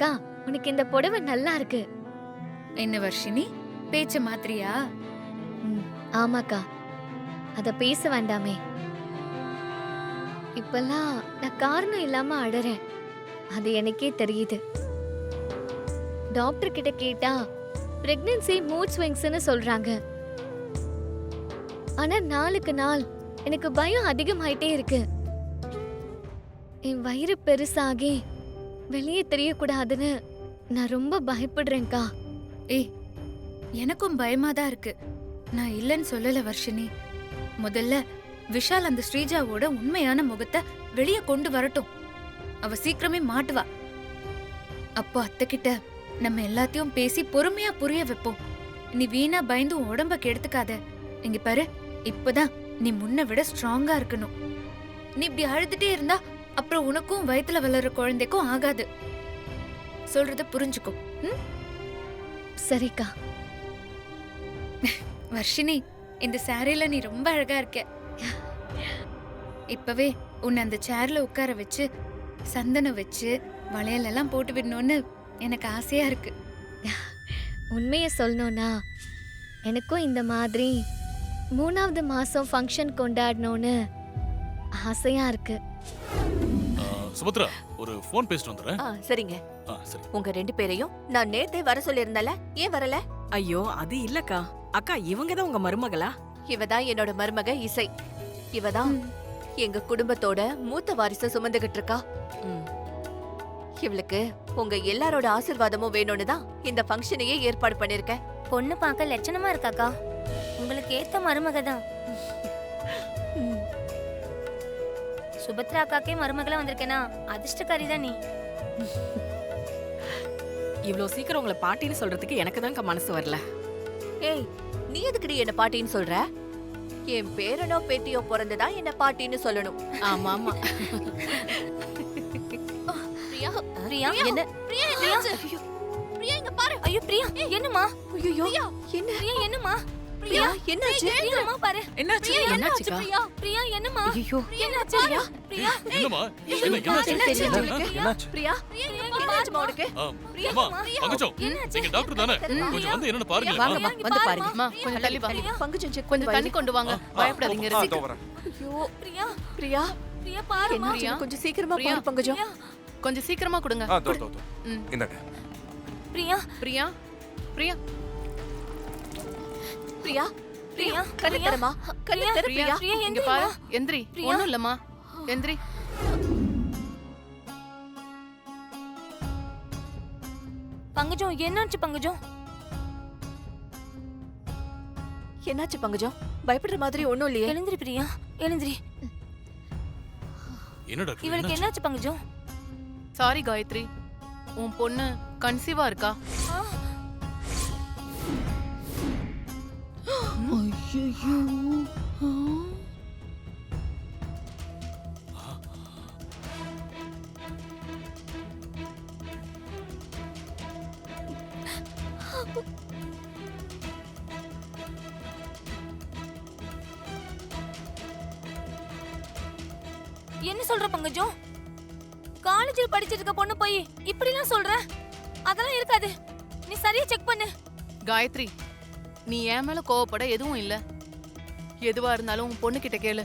அக்கா, உனக்கு இந்த புடவை நல்லா இருக்கு. என்ன வர்ஷினி, பேச்ச மாத்திரியா? ம், ஆமாக்கா. அத பேச வேண்டாமே. இப்பெல்லாம் நான் காரணம் இல்லாம அழறேன். அது எனக்கே தெரியுது. டாக்டர் கிட்ட கேட்டா பிரெக்னன்சி மூட் ஸ்விங்ஸ்னு சொல்றாங்க. ஆனா நாளுக்கு நாள் எனக்கு பயம் அதிகமாயிட்டே இருக்கு. என் வயிறு பெருசாகி வெளியே தெரியக்கூடாதுன்னு நான் ரொம்ப பயப்படுறேன்க்கா. ஏய், எனக்கும் பயமா தான் இருக்கு. நான் இல்லைன்னு சொல்லல வர்ஷினி. முதல்ல விஷால் அந்த ஸ்ரீஜாவோட உண்மையான முகத்தை வெளியே கொண்டு வரட்டும். அவ சீக்கிரமே மாட்டுவா. அப்போ அத்தை கிட்ட நம்ம எல்லாத்தையும் பேசி பொறுமையா புரிய வைப்போம். நீ வீணா பயந்து உடம்ப கெடுத்துக்காத. இங்க பாரு, இப்பதான் நீ முன்ன விட ஸ்ட்ராங்கா இருக்கணும். நீ இப்படி அழுதுட்டே இருந்தா அப்புறம் உனக்கும் வயித்துல வளர்ற குழந்தைக்கும் ஆகாது. சொல்றத புரிஞ்சுக்கோ. சரிக்கா. வர்ஷினி, இந்த சாரில நீ ரொம்ப அழகா இருக்க. இப்பவே உன்னை அந்த சேர்ல உட்கார வச்சு சந்தனம் வச்சு வளையலெல்லாம் போட்டு விடணும்னு எனக்கு ஆசையா இருக்கு. உண்மைய சொல்லணும்னா எனக்கும் இந்த மாதிரி 3வது மாசம் ஃபங்க்ஷன் கொண்டாடணும்னு ஆசையா இருக்கு. சுபத்ரா, ஒரு ஃபோன் பேசிட்டு வந்துறேன். சரிங்க. சரி. உங்க 2 பேரையும் நான் நேத்தே வர சொல்லியிருந்தல, ஏன் வரல? ஐயோ, அது இல்லக்கா. அக்கா, இவங்க தான் உங்க மருமகளா? இவதான் என்னோட மருமக இசை. இவதான் எங்க குடும்பத்தோட மூத்த வாரிசு சுமந்துகிட்டு இருக்கா. இவளுக்கு உங்க எல்லாரோட ஆசீர்வாதமும் வேணும்னு தான் இந்த ஃபங்க்ஷனையே ஏற்பாடு பண்ணிருக்கேன். பொண்ணு பார்க்க லட்சணமா இருக்காக்கா. உங்களுக்கு ஏத்த மருமக தான். சுபத்ரா அக்காக்கே மருமகளா வந்திருக்கேனா, அதிர்ஷ்டக்காரி தான் நீ. இவ்ளோ சீக்கிரம் உங்களை பாட்டின்னு சொல்றதுக்கு எனக்கு தான் மனசு வரல. ஏய், நீ எதுக்குடி என்ன பாட்டின்னு சொல்ற? என் பேரனோ பேத்தியோ பிறந்ததா என்ன பாட்டின்னு சொல்லணும். ஆமா ஆமா. பிரியா, பிரியா, என்ன? பிரியா, பிரியா, இங்க பாரு. ஐயோ பிரியா, என்னம்மா? ஐயோ, என்ன? பிரியா, என்னம்மா? பிரியா, என்னாச்சு? பிரியாம்மா, பாரு. என்னாச்சு? என்னாச்சுக்கா? பிரியா, பிரியா, என்னம்மா? ஐயோ, என்னாச்சு? பிரியா, பிரியா, என்னம்மா? என்னாச்சு? என்னாச்சு? என்னாச்சு? பிரியா, என்னாச்சுமா உனக்கு? அம்மா, பங்கஜம், நீங்க டாக்டர் தானே? கொஞ்சம் வந்து என்னன்னு பாருங்க. வாங்கம்மா, வந்து பாருங்க. அம்மா, கொஞ்சம் தள்ளி வா. பங்குஜம் செக் கொஞ்சம் தண்ணி கொண்டு வாங்க. பயப்படாதீங்க. ஐயோ, பிரியா, பிரியா, பிரியா, பாரும்மா. என்ன கொஞ்சம் சீக்கிரமா பிரியா. பாரு பங்குஜம். கொஞ்சம் சீக்கிரமா கொடுங்க. இந்தாங்க. பிரியா, பிரியா, பிரியா, பிரியா, பிரியா, கண்ணு தரமா, கண்ணு தர பிரியா, பிரியா. பிரியா, இங்க பாரு. எந்திரிம்மா. எந்திரி. பிரியா. ஒண்ணும் இல்லம்மா. எந்திரி. பங்கஜம், என்னாச்சு பங்கஜம்? என்னாச்சு பங்குஜம்? பயப்படுற மாதிரி ஒண்ணும் இல்லையே. எழுந்திரி பிரியா, எழுந்திரி. என்ன டாக்டர்? இவளுக்கு என்னாச்சு பங்கஜம்? சாரி காயத்ரி. உன் பொண்ணு கன்சீவா இருக்கா. என்ன சொல்ற பங்கஜம்? காலேஜில் படிச்சிட்டு இருக்க பொண்ணு போய் இப்படிலாம் சொல்ற? அதெல்லாம் இருக்காது. நீ சரியா செக் பண்ணு. காயத்ரி, நீ என் மேல கோவப்பட எதுவும் இல்ல. எதுவா இருந்தாலும் உன் பொண்ணு கிட்ட கேளு.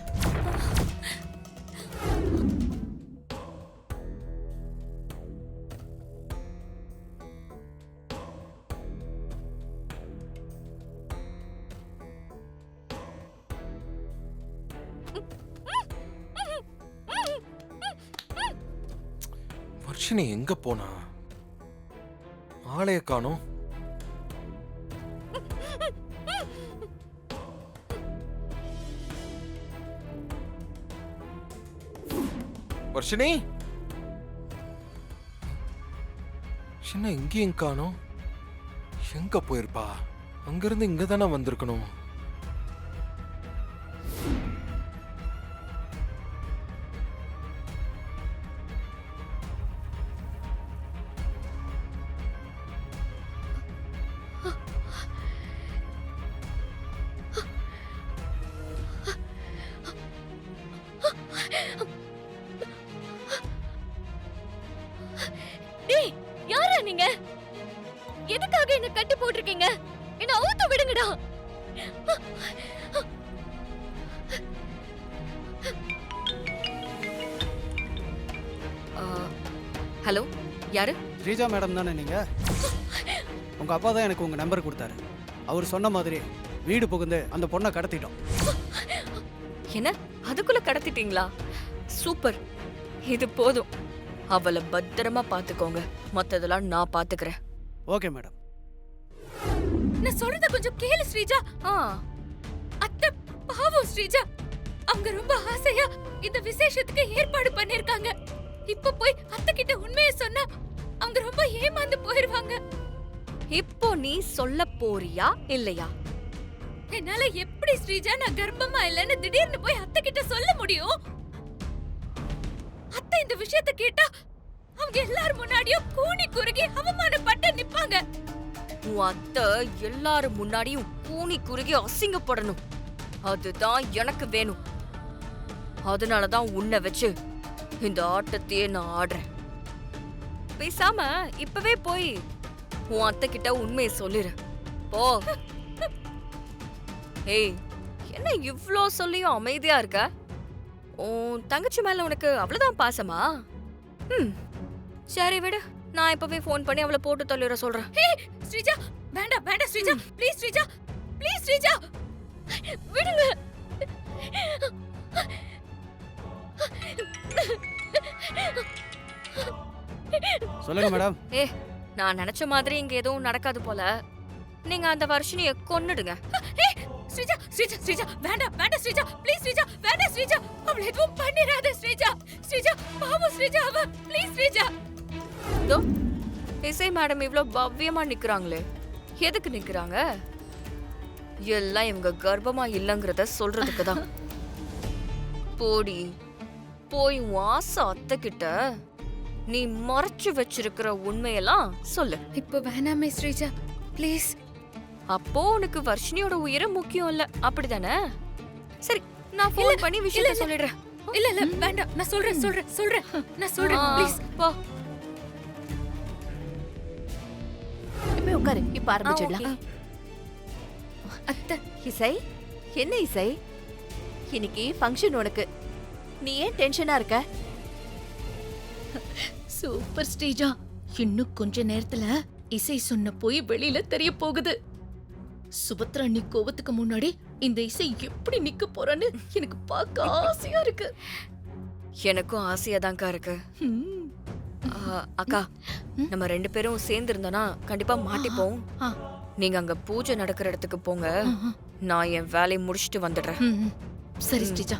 வர்ஷினி எங்க போனா? ஆளைய காணோம். வர்ஷினி, சின்ன எங்கேயும் காணோம். எங்க போயிருப்பா? அங்கிருந்து இங்க தானே வந்திருக்கணும். யாரா நீங்க? எதுக்காக என்ன கட்டி போட்டிருக்கீங்க? என்ன அவுத்து விடுங்கடா. ஹலோ, யாரு? ஸ்ரீஜா மேடம் தானே நீங்க? உங்க அப்பா தான் எனக்கு உங்க நம்பர் கொடுத்தாரு. அவர் சொன்ன மாதிரி வீடு புகுந்து அந்த பொண்ணை கடத்திட்டோம். என்ன, அதுக்குள்ள கடத்திட்டீங்களா? சூப்பர், இது போதும். அவளை பத்திரமா பாத்துக்கோங்க, மத்ததெல்லாம் நான் பாத்துக்கிறேன். Okay madam. நான் சொல்றத கொஞ்சம் கேளு ஸ்ரீஜா. அத்தை பாவம் ஸ்ரீஜா, அவங்க ரொம்ப ஆசையா இந்த விசேஷத்துக்கு ஏற்பாடு பண்ணிருக்காங்க. இப்ப போய் அத்தை கிட்ட உண்மையை சொன்னா அவங்க ரொம்ப ஏமாந்து போயிருவாங்க. இப்போ நீ சொல்ல போறியா இல்லையா? என்னால எப்படி ஸ்ரீஜா நான் கர்ப்பமா இல்லைன்னு திடீர்னு போய் அத்தை கிட்ட சொல்ல முடியும்? அத்தை இந்த விஷயத்தை கேட்டா அவங்க எல்லாரும் முன்னாடியும் கூனி குறுகி அவமானப்பட்டு நிப்பாங்க. உன் அத்தை எல்லாரும் முன்னாடியும் கூனி குறுகி அசிங்கப்படணும். அதுதான் எனக்கு வேணும். அதனாலதான் உன்னை வச்சு இந்த ஆட்டத்தையே நான் ஆடுறேன். பேசாம இப்பவே போய் உன் அத்தை கிட்ட உண்மையை சொல்லிரு போ. ஏய், என்ன இவ்ளோ சொல்லியும் அமைதியா இருக்க? உன் தங்கச்சி மேல உனக்கு அவ்வளவுதான் பாசமா? சரி விடு, நான் இப்பவே ஃபோன் பண்ணி அவளை போட்டு தள்ளிட சொல்றேன். ஸ்ரீஜா வேண்டாம் வேண்டாம் ஸ்ரீஜா, ப்ளீஸ் ஸ்ரீஜா, ப்ளீஸ் ஸ்ரீஜா விடுங்க. சொல்லுங்க மேடம். நான் நினைச்ச மாதிரி இங்க எதுவும் நடக்காது போல. நீங்க அந்த வர்ஷினிய கொன்னுடுங்க. ஸ்ரீஜா ஸ்ரீஜா ஸ்ரீஜா வேண்டாம் வேண்டாம் ஸ்ரீஜா, ப்ளீஸ் ஸ்ரீஜா வேண்டாம் ஸ்ரீஜா, அவளை எதுவும் பண்ணிராத ஸ்ரீஜா. ஸ்ரீஜா பாவம் ஸ்ரீஜா, அவ ப்ளீஸ் ஸ்ரீஜா. இதோ இசை மேடம் இவ்ளோ பவ்யமா நிக்கறாங்களே, எதுக்கு நிக்கறாங்க? எல்லாம் இவங்க கர்ப்பமா இல்லங்கறத சொல்றதுக்கு தான். போடி போய் வாச அத்தை கிட்ட நீ மறைச்சு வச்சிருக்கிற உண்மையெல்லாம் சொல்லு. இப்போ வேணாமே ஸ்ரீஜா, ப்ளீஸ். அப்போ உனக்கு வர்ஷினியோட உயிரை முக்கியம் இல்ல, அப்படிதானே? சரி, நான் ஃபோன் பண்ணி விஷயத்தை சொல்லிடுறேன். இல்ல இல்ல வேண்டாம், நான் சொல்றேன் சொல்றேன் சொல்றேன் நான் சொல்றேன், ப்ளீஸ் போ. போய் உட்காரு, இப்ப ஆரம்பிச்சிடலாம். அத்தை. இசை, என்ன இசை, இன்னைக்கு ஃபங்க்ஷன் உனக்கு, நீ ஏன் டென்ஷனா இருக்க? சூப்பர் ஸ்ரீஜா, இன்னும் கொஞ்ச நேரத்துல இசை சொன்ன போய் வெளியில தெரிய போகுது. சுபத்ரா நீ கோவத்துக்கு முன்னாடி இந்த இசை எப்படி நிக்க போறான்னு எனக்கு பார்க்க ஆசையா இருக்கு. எனக்கும் ஆசையாதான்க்கா இருக்கு. அக்கா, நம்ம 2 பேரும் சேர்ந்து இருந்தோம்னா கண்டிப்பா மாட்டிப்போம். நீங்க அங்க பூஜை நடக்கிற இடத்துக்கு போங்க, நான் என் வேலையை முடிச்சிட்டு வந்துடுறேன். சரி ஸ்ரீஜா.